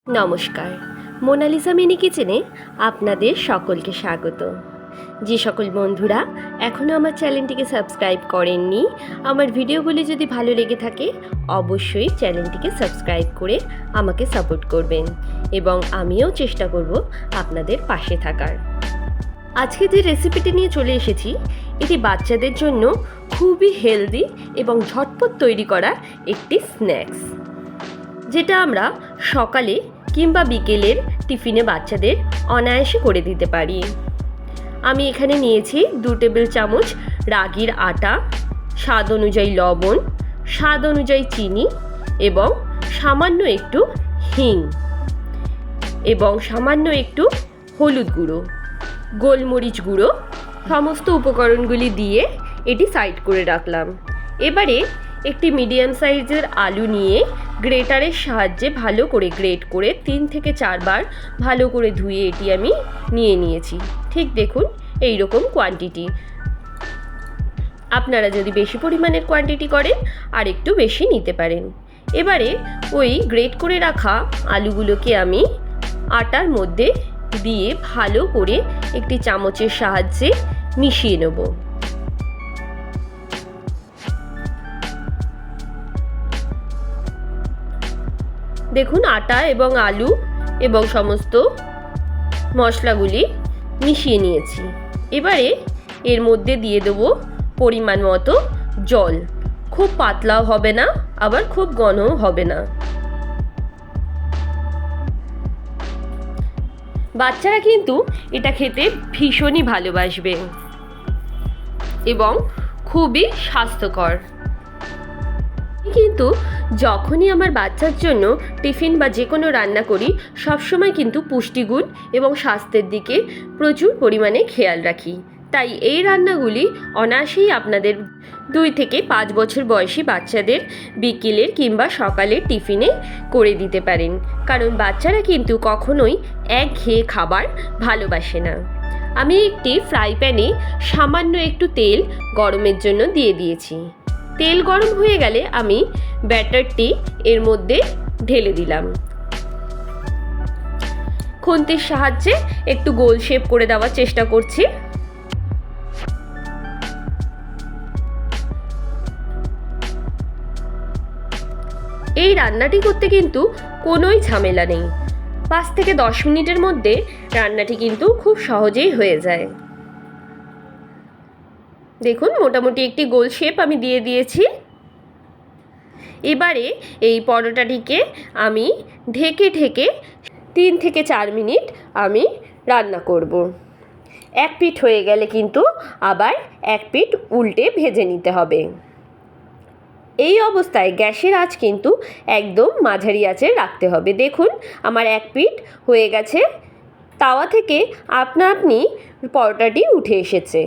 নমস্কার, Mona Lisa mini কিচেনে আপনাদের সকলকে স্বাগত। যে সকল বন্ধুরা এখনও আমার চ্যানেলটিকে সাবস্ক্রাইব করেননি, আমার ভিডিওগুলি যদি ভালো লেগে থাকে অবশ্যই চ্যানেলটিকে সাবস্ক্রাইব করে আমাকে সাপোর্ট করবেন এবং আমিও চেষ্টা করব আপনাদের পাশে থাকার। আজকে যে রেসিপিটি নিয়ে চলে এসেছি এটি বাচ্চাদের জন্য খুবই হেলদি এবং ঝটপট তৈরি করা একটি স্ন্যাক্স, যেটা আমরা সকালে কিংবা বিকেলের টিফিনে বাচ্চাদের অনায়াসে করে দিতে পারি। আমি এখানে নিয়েছি 2 টেবিল চামচ রাগির আটা, স্বাদ অনুযায়ী লবণ, স্বাদ অনুযায়ী চিনি এবং সামান্য একটু হিং এবং সামান্য একটু হলুদ গুঁড়ো, গোলমরিচ গুঁড়ো, সমস্ত উপকরণগুলি দিয়ে এটি সাইড করে রাখলাম। এবারে একটি মিডিয়াম সাইজের আলু নিয়ে গ্রেটারের সাহায্যে ভালো করে গ্রেট করে 3 থেকে 4 বার ভালো করে ধুয়ে এটি আমি নিয়ে নিয়েছি। ঠিক দেখুন এই রকম কোয়ান্টিটি। আপনারা যদি বেশি পরিমাণের কোয়ান্টিটি করেন আর একটু বেশি নিতে পারেন। এবারে ওই গ্রেট করে রাখা আলুগুলোকে আমি আটার মধ্যে দিয়ে ভালো করে একটি চামচের সাহায্যে মিশিয়ে নেব। দেখুন আটা এবং আলু এবং সমস্ত মশলাগুলি মিশিয়ে নিয়েছি। এবারে এর মধ্যে দিয়ে দেব পরিমাণ মতো জল। খুব পাতলাও হবে না আবার খুব ঘনও হবে না। বাচ্চারা কিন্তু এটা খেতে ভীষণই ভালোবাসবে এবং খুবই স্বাস্থ্যকর। কিন্তু যখনই আমার বাচ্চার জন্য টিফিন বা যে কোনো রান্না করি সবসময় কিন্তু পুষ্টিগুণ এবং স্বাস্থ্যের দিকে প্রচুর পরিমাণে খেয়াল রাখি। তাই এই রান্নাগুলি অনায়াসেই আপনাদের 2 থেকে 5 বছর বয়সী বাচ্চাদের বিকেলের কিংবা সকালের টিফিনে করে দিতে পারেন, কারণ বাচ্চারা কিন্তু কখনোই একঘেয়ে খাবার ভালোবাসে না। আমি একটি ফ্রাই প্যানে সামান্য একটু তেল গরমের জন্য দিয়ে দিয়েছি। তেল গরম হয়ে গেলে আমি ব্যাটারটি এর মধ্যে ঢেলে দিলাম। খুন্তির সাহায্যে একটু গোল শেপ করে দেওয়ার চেষ্টা করছি। এই রান্নাটি করতে কিন্তু কোনোই ঝামেলা নেই। 5 থেকে 10 মিনিটের মধ্যে রান্নাটি কিন্তু খুব সহজেই হয়ে যায়। দেখুন মোটামুটি একটি গোল শেপ আমি দিয়ে দিয়েছি। এবারে এই পরোটাটিকে আমি ঢেকে 3 থেকে 4 মিনিট আমি রান্না করব। এক পিঠ হয়ে গেলে কিন্তু আবার এক পিঠ উল্টে ভেজে নিতে হবে। এই অবস্থায় গ্যাসের আঁচ কিন্তু একদম মাঝারি আঁচে রাখতে হবে। দেখুন আমার এক পিঠ হয়ে গেছে, তাওয়া থেকে আপনা আপনি পরোটাটি উঠে এসেছে।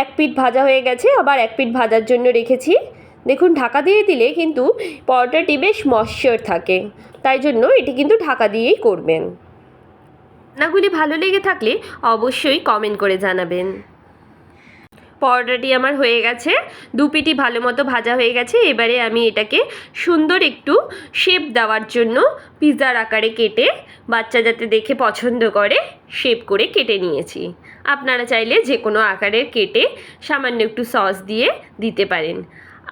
এক পিঠ ভাজা হয়ে গেছে, আবার এক পিঠ ভাজার জন্য রেখেছি। দেখুন ঢাকা দিয়ে দিলে কিন্তু পরোটাটি বেশ ময়েশ্চার থাকে, তাই জন্য এটি কিন্তু ঢাকা দিয়েই করবেন। রান্নাগুলি ভালো লেগে থাকলে অবশ্যই কমেন্ট করে জানাবেন। পরোটাটি আমার হয়ে গেছে, 2 পিঠই ভালো মতো ভাজা হয়ে গেছে। এবারে আমি এটাকে সুন্দর একটু শেপ দেওয়ার জন্য পিৎজার আকারে কেটে, বাচ্চা যাতে দেখে পছন্দ করে শেপ করে কেটে নিয়েছি। আপনারা চাইলে যে কোনো আকারের কেটে সামান্য একটু সস দিয়ে দিতে পারেন।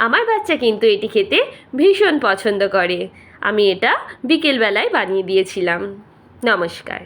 আমার বাচ্চা কিন্তু এটি খেতে ভীষণ পছন্দ করে। আমি এটা বিকেলবেলায় বানিয়ে দিয়েছিলাম। নমস্কার।